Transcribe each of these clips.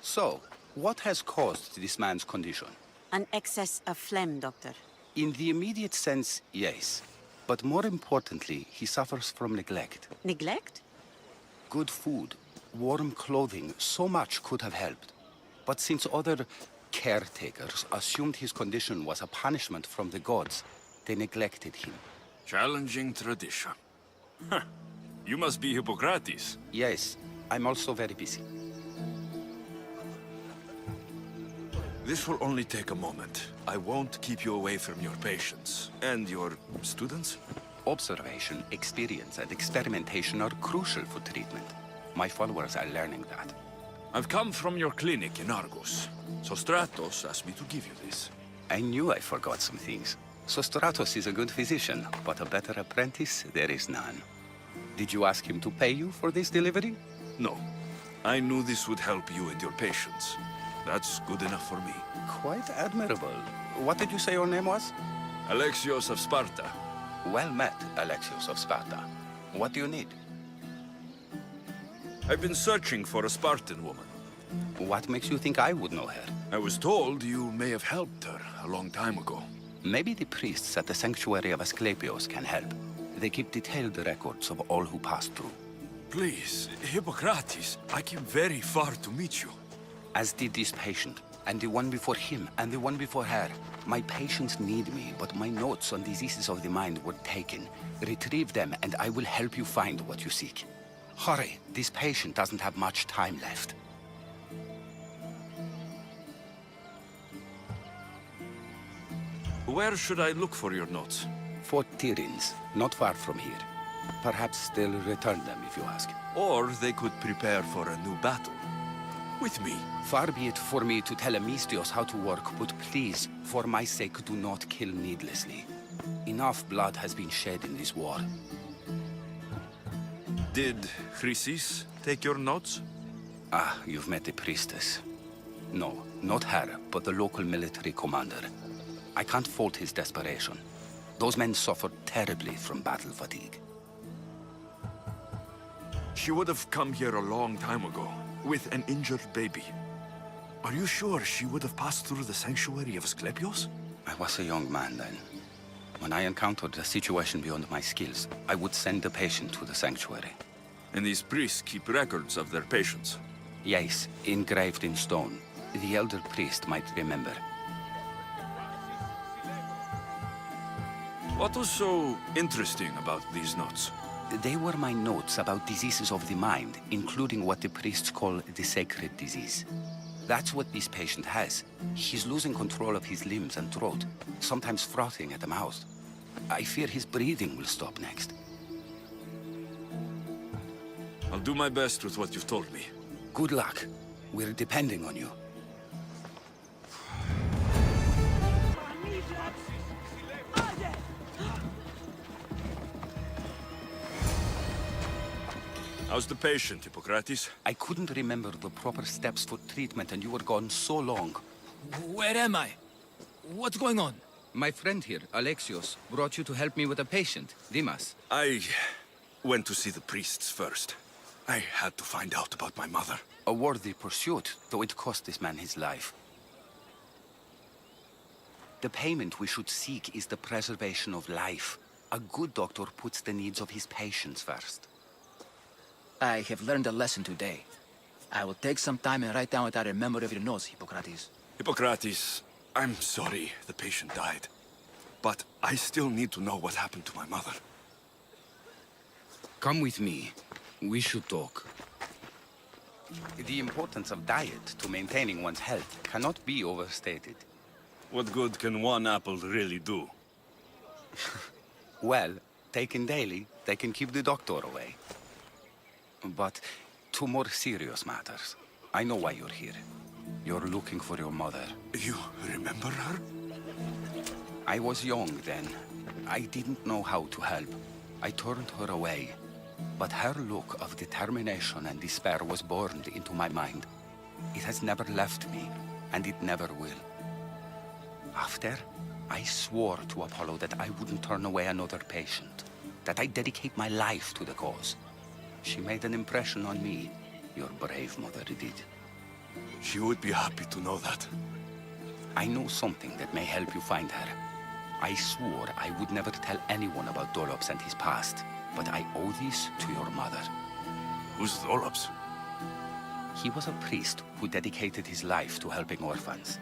So, what has caused this man's condition? An excess of phlegm, Doctor. In the immediate sense, yes. But more importantly, he suffers from neglect. Neglect? Good food, warm clothing, so much could have helped. But since other caretakers assumed his condition was a punishment from the gods, they neglected him. Challenging tradition. Huh. You must be Hippokrates. Yes, I'm also very busy. This will only take a moment. I won't keep you away from your patients. And your students? Observation, experience, and experimentation are crucial for treatment. My followers are learning that. I've come from your clinic in Argos. So Stratos asked me to give you this. I knew I forgot some things. Sostratos is a good physician, but a better apprentice there is none. Did you ask him to pay you for this delivery? No. I knew this would help you and your patients. That's good enough for me. Quite admirable. What did you say your name was? Alexios of Sparta. Well met, Alexios of Sparta. What do you need? I've been searching for a Spartan woman. What makes you think I would know her? I was told you may have helped her a long time ago. Maybe the priests at the sanctuary of Asclepios can help. They keep detailed records of all who passed through. Please, Hippokrates, I came very far to meet you. As did this patient, and the one before him, and the one before her. My patients need me, but my notes on diseases of the mind were taken. Retrieve them, and I will help you find what you seek. Hurry, this patient doesn't have much time left. Where should I look for your notes? Fort Tyrins, not far from here. Perhaps they'll return them if you ask. Or they could prepare for a new battle. With me. Far be it for me to tell Amistios how to work, but please, for my sake, do not kill needlessly. Enough blood has been shed in this war. Did Chrysis take your notes? Ah, you've met the priestess. No, not her, but the local military commander. I can't fault his desperation. Those men suffered terribly from battle fatigue. She would have come here a long time ago, with an injured baby. Are you sure she would have passed through the sanctuary of Asclepios? I was a young man then. When I encountered a situation beyond my skills, I would send the patient to the sanctuary. And these priests keep records of their patients? Yes, engraved in stone. The elder priest might remember. What was so interesting about these notes? They were my notes about diseases of the mind, including what the priests call the sacred disease. That's what this patient has. He's losing control of his limbs and throat, sometimes frothing at the mouth. I fear his breathing will stop next. I'll do my best with what you've told me. Good luck. We're depending on you. How's the patient, Hippokrates? I couldn't remember the proper steps for treatment and you were gone so long. Where am I? What's going on? My friend here, Alexios, brought you to help me with a patient, Dimas. I went to see the priests first. I had to find out about my mother. A worthy pursuit, though it cost this man his life. The payment we should seek is the preservation of life. A good doctor puts the needs of his patients first. I have learned a lesson today. I will take some time and write down what I remember of your notes, Hippokrates. Hippokrates, I'm sorry the patient died. But I still need to know what happened to my mother. Come with me. We should talk. The importance of diet to maintaining one's health cannot be overstated. What good can one apple really do? Well, taken daily, they can keep the doctor away. But to more serious matters. I know why you're here. You're looking for your mother. You remember her? I was young then. I didn't know how to help. I turned her away. But her look of determination and despair was burned into my mind. It has never left me, and it never will. After, I swore to Apollo that I wouldn't turn away another patient, that I'd dedicate my life to the cause. She made an impression on me. Your brave mother did. She would be happy to know that. I know something that may help you find her. I swore I would never tell anyone about Dolops and his past, but I owe this to your mother. Who's Dolops? He was a priest who dedicated his life to helping orphans.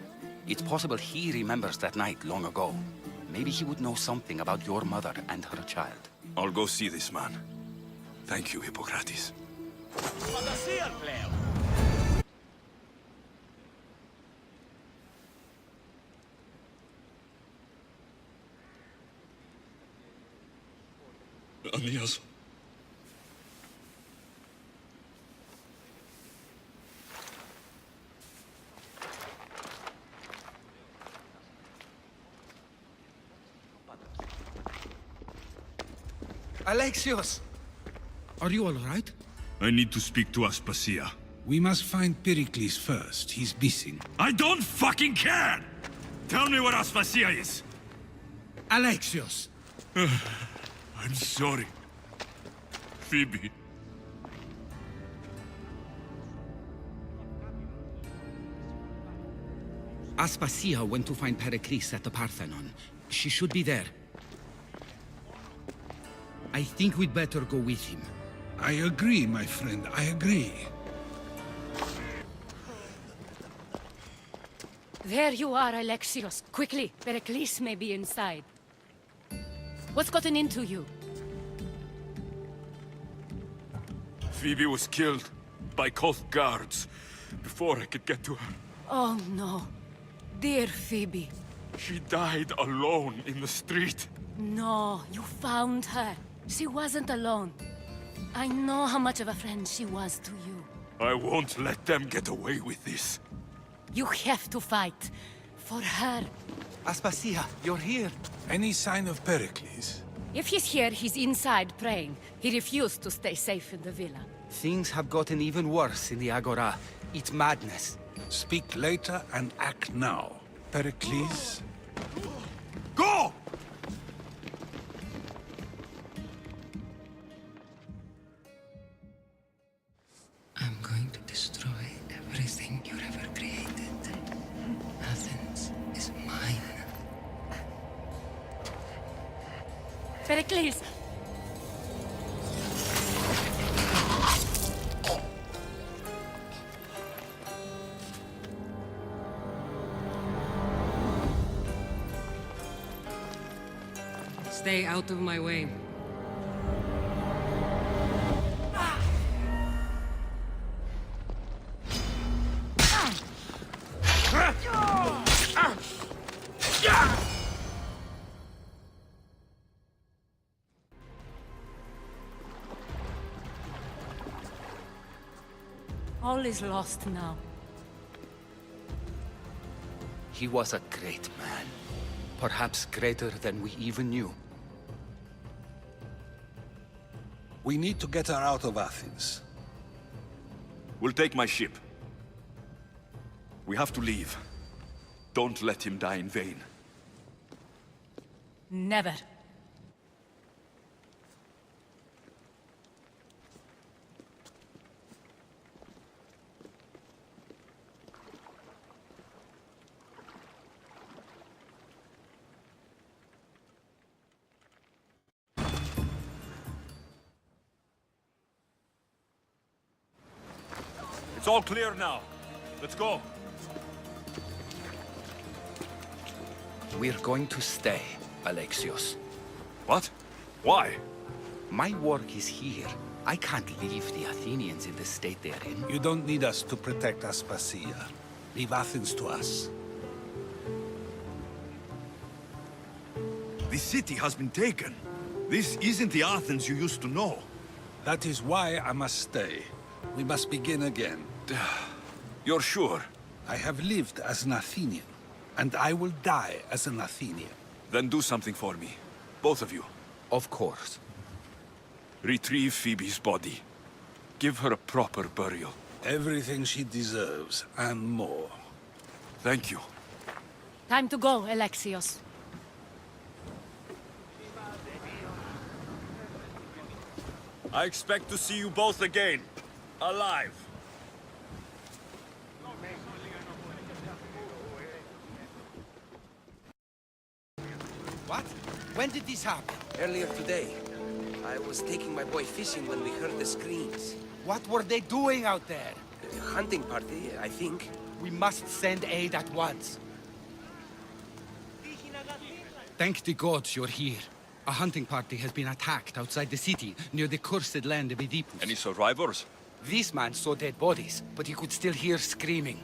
It's possible he remembers that night long ago. Maybe he would know something about your mother and her child. I'll go see this man. Thank you, Hippokrates. Aeneas. Alexios! Are you all right? I need to speak to Aspasia. We must find Pericles first. He's missing. I don't fucking care! Tell me where Aspasia is! Alexios! I'm sorry. Phoebe. Aspasia went to find Pericles at the Parthenon. She should be there. I think we'd better go with him. I agree, my friend. I agree. There you are, Alexios. Quickly, Pericles may be inside. What's gotten into you? Phoebe was killed by Koth guards before I could get to her. Oh no. Dear Phoebe. She died alone in the street. No, you found her. She wasn't alone. I know how much of a friend she was to you. I won't let them get away with this. You have to fight. For her. Aspasia, you're here. Any sign of Pericles? If he's here, he's inside praying. He refused to stay safe in the villa. Things have gotten even worse in the Agora. It's madness. Speak later and act now. Pericles? Go! I'm going to destroy everything you ever created. Athens is mine. Pericles! Stay out of my way. All is lost now. He was a great man. Perhaps greater than we even knew. We need to get her out of Athens. We'll take my ship. We have to leave. Don't let him die in vain. Never. It's all clear now. Let's go. We're going to stay, Alexios. What? Why? My work is here. I can't leave the Athenians in the state they're in. You don't need us to protect Aspasia. Leave Athens to us. The city has been taken. This isn't the Athens you used to know. That is why I must stay. We must begin again. You're sure? I have lived as an Athenian, and I will die as an Athenian. Then do something for me. Both of you. Of course. Retrieve Phoebe's body. Give her a proper burial. Everything she deserves, and more. Thank you. Time to go, Alexios. I expect to see you both again. Alive. What? When did this happen? Earlier today, I was taking my boy fishing when we heard the screams. What were they doing out there? A hunting party, I think. We must send aid at once. Thank the gods you're here. A hunting party has been attacked outside the city, near the cursed land of Oedipus. Any survivors? This man saw dead bodies, but he could still hear screaming.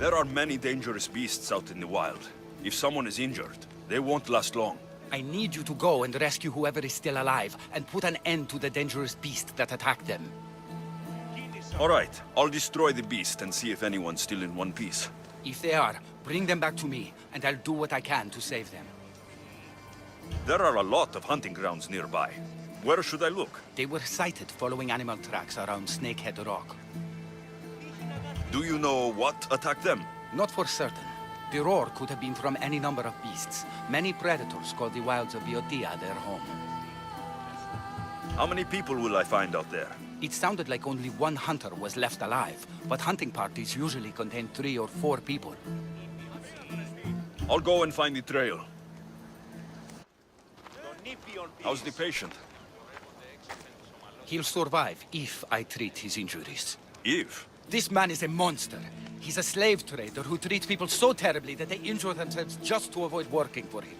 There are many dangerous beasts out in the wild. If someone is injured, they won't last long. I need you to go and rescue whoever is still alive, and put an end to the dangerous beast that attacked them. All right, I'll destroy the beast and see if anyone's still in one piece. If they are, bring them back to me, and I'll do what I can to save them. There are a lot of hunting grounds nearby. Where should I look? They were sighted following animal tracks around Snakehead Rock. Do you know what attacked them? Not for certain. The roar could have been from any number of beasts. Many predators call the wilds of Boeotia their home. How many people will I find out there? It sounded like only one hunter was left alive, but hunting parties usually contain 3 or 4 people. I'll go and find the trail. How's the patient? He'll survive if I treat his injuries. If? This man is a monster. He's a slave trader who treats people so terribly that they injure themselves just to avoid working for him.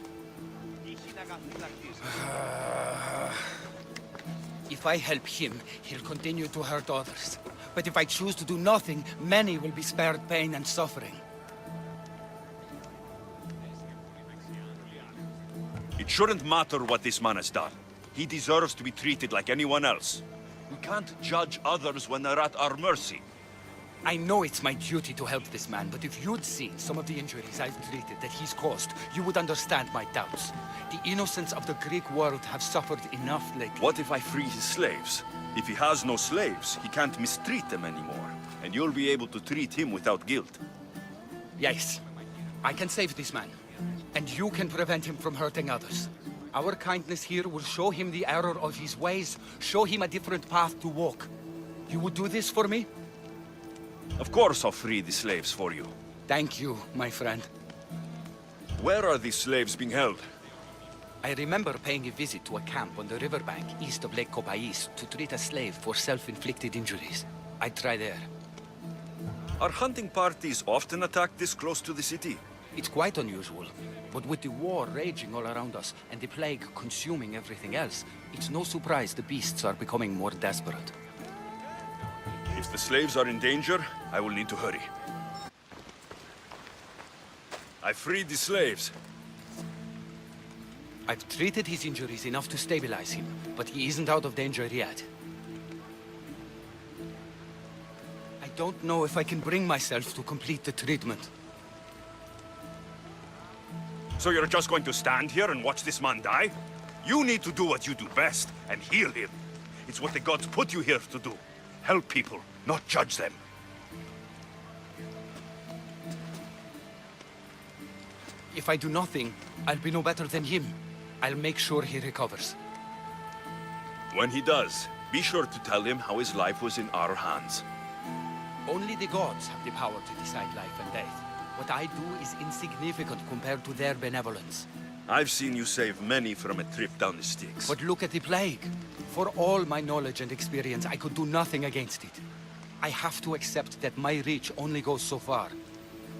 If I help him, he'll continue to hurt others. But if I choose to do nothing, many will be spared pain and suffering. It shouldn't matter what this man has done. He deserves to be treated like anyone else. We can't judge others when they're at our mercy. I know it's my duty to help this man, but if you'd seen some of the injuries I've treated that he's caused, you would understand my doubts. The innocents of the Greek world have suffered enough lately. What if I free his slaves? If he has no slaves, he can't mistreat them anymore. And you'll be able to treat him without guilt. Yes, I can save this man. And you can prevent him from hurting others. Our kindness here will show him the error of his ways, show him a different path to walk. You would do this for me? Of course I'll free the slaves for you. Thank you, my friend. Where are these slaves being held? I remember paying a visit to a camp on the riverbank east of Lake Copais to treat a slave for self-inflicted injuries. I'd try there. Are hunting parties often attacked this close to the city? It's quite unusual, but with the war raging all around us and the plague consuming everything else, it's no surprise the beasts are becoming more desperate. If the slaves are in danger, I will need to hurry. I freed the slaves. I've treated his injuries enough to stabilize him, but he isn't out of danger yet. I don't know if I can bring myself to complete the treatment. So you're just going to stand here and watch this man die? You need to do what you do best, and heal him. It's what the gods put you here to do. Help people, not judge them. If I do nothing, I'll be no better than him. I'll make sure he recovers. When he does, be sure to tell him how his life was in our hands. Only the gods have the power to decide life and death. What I do is insignificant compared to their benevolence. I've seen you save many from a trip down the Styx. But look at the plague. For all my knowledge and experience, I could do nothing against it. I have to accept that my reach only goes so far.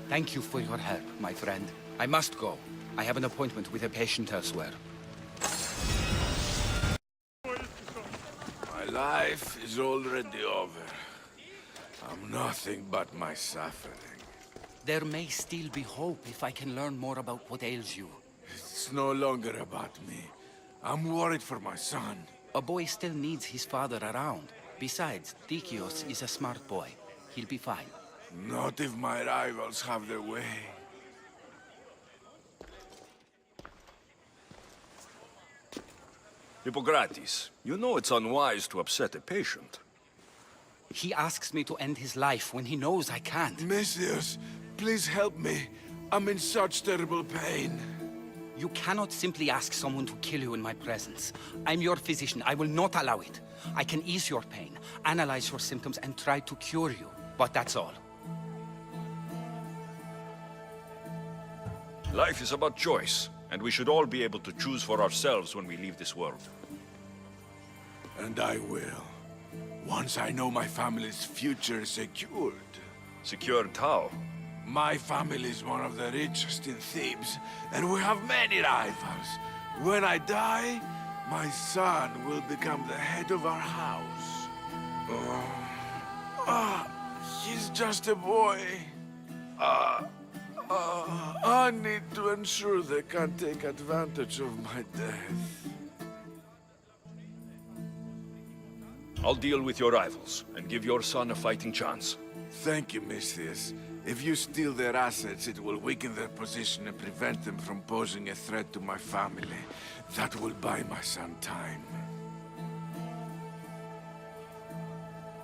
Thank you for your help, my friend. I must go. I have an appointment with a patient elsewhere. My life is already over. I'm nothing but my suffering. There may still be hope if I can learn more about what ails you. It's no longer about me. I'm worried for my son. A boy still needs his father around. Besides, Dikios is a smart boy. He'll be fine. Not if my rivals have their way. Hippokrates, you know it's unwise to upset a patient. He asks me to end his life when he knows I can't. Messias, please help me. I'm in such terrible pain. You cannot simply ask someone to kill you in my presence. I'm your physician. I will not allow it. I can ease your pain, analyze your symptoms, and try to cure you. But that's all. Life is about choice, and we should all be able to choose for ourselves when we leave this world. And I will. Once I know my family's future is secured. Secured how? My family is one of the richest in Thebes, and we have many rivals. When I die, my son will become the head of our house. He's just a boy. I need to ensure they can't take advantage of my death. I'll deal with your rivals, and give your son a fighting chance. Thank you, Misthios. If you steal their assets, it will weaken their position and prevent them from posing a threat to my family. That will buy my son time.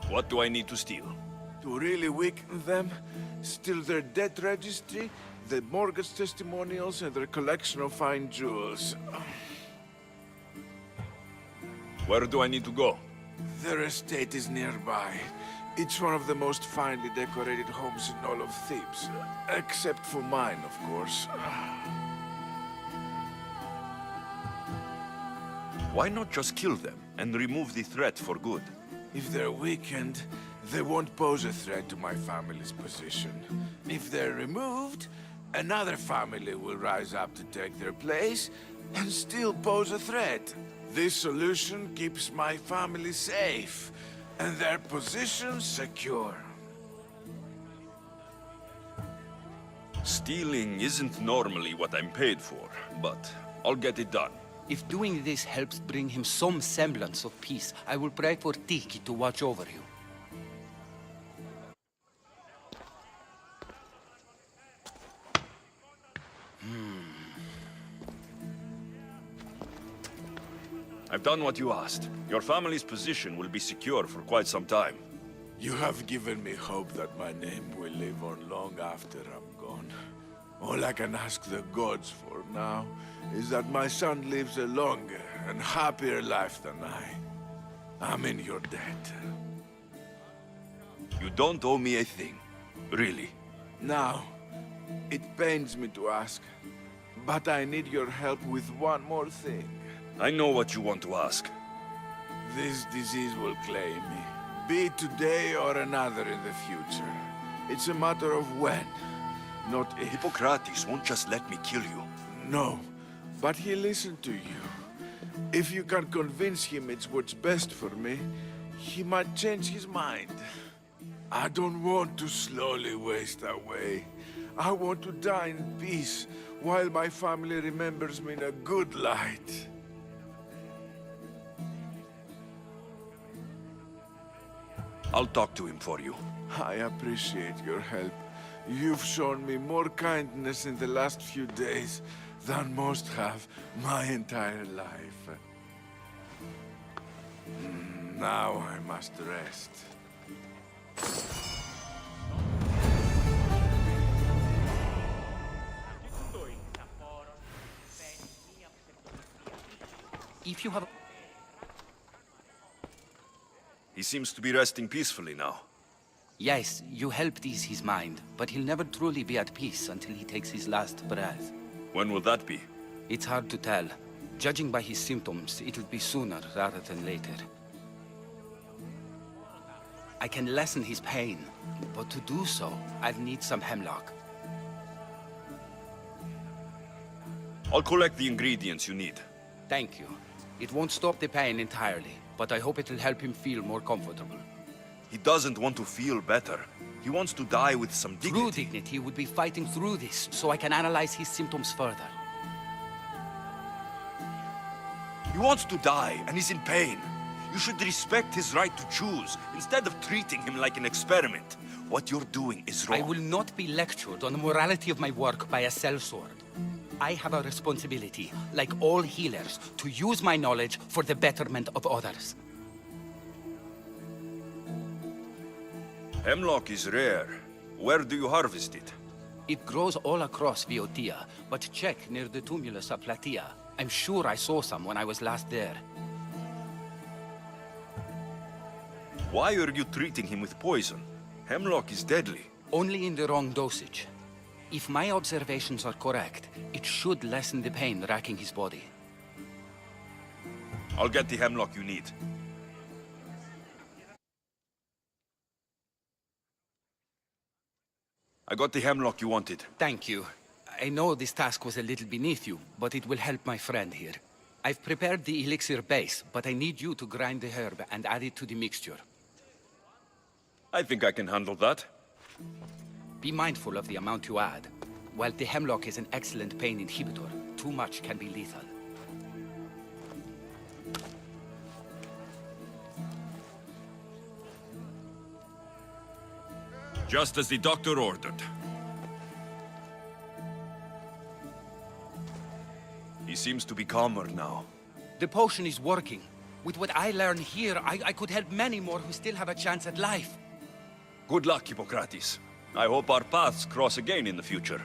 What do I need to steal? To really weaken them, steal their debt registry, the mortgage testimonials, and their collection of fine jewels. Where do I need to go? Their estate is nearby. It's one of the most finely decorated homes in all of Thebes. Except for mine, of course. Why not just kill them, and remove the threat for good? If they're weakened, they won't pose a threat to my family's position. If they're removed, another family will rise up to take their place, and still pose a threat. This solution keeps my family safe, and their position secure. Stealing isn't normally what I'm paid for, but I'll get it done. If doing this helps bring him some semblance of peace, I will pray for Tiki to watch over you. I've done what you asked. Your family's position will be secure for quite some time. You have given me hope that my name will live on long after I'm gone. All I can ask the gods for now is that my son lives a longer and happier life than I. I'm in your debt. You don't owe me a thing. Really. Now, it pains me to ask, but I need your help with one more thing. I know what you want to ask. This disease will claim me, be it today or another in the future. It's a matter of when, not if. Hippokrates won't just let me kill you. No, but he'll listen to you. If you can convince him it's what's best for me, he might change his mind. I don't want to slowly waste away. I want to die in peace, while my family remembers me in a good light. I'll talk to him for you. I appreciate your help. You've shown me more kindness in the last few days than most have my entire life. Now I must rest. If you have... He seems to be resting peacefully now. Yes, you helped ease his mind, but he'll never truly be at peace until he takes his last breath. When will that be? It's hard to tell. Judging by his symptoms, it'll be sooner rather than later. I can lessen his pain, but to do so, I'll need some hemlock. I'll collect the ingredients you need. Thank you. It won't stop the pain entirely, but I hope it'll help him feel more comfortable. He doesn't want to feel better. He wants to die with some dignity. True dignity would be fighting through this, so I can analyze his symptoms further. He wants to die, and he's in pain. You should respect his right to choose, instead of treating him like an experiment. What you're doing is wrong. I will not be lectured on the morality of my work by a sellsword. I have a responsibility, like all healers, to use my knowledge for the betterment of others. Hemlock is rare. Where do you harvest it? It grows all across Viotia, but check near the tumulus of Platea. I'm sure I saw some when I was last there. Why are you treating him with poison? Hemlock is deadly. Only in the wrong dosage. If my observations are correct, it should lessen the pain racking his body. I'll get the hemlock you need. I got the hemlock you wanted. Thank you. I know this task was a little beneath you, but it will help my friend here. I've prepared the elixir base, but I need you to grind the herb and add it to the mixture. I think I can handle that. Be mindful of the amount you add. While the hemlock is an excellent pain inhibitor, too much can be lethal. Just as the doctor ordered. He seems to be calmer now. The potion is working. With what I learn here, I could help many more who still have a chance at life. Good luck, Hippokrates. I hope our paths cross again in the future.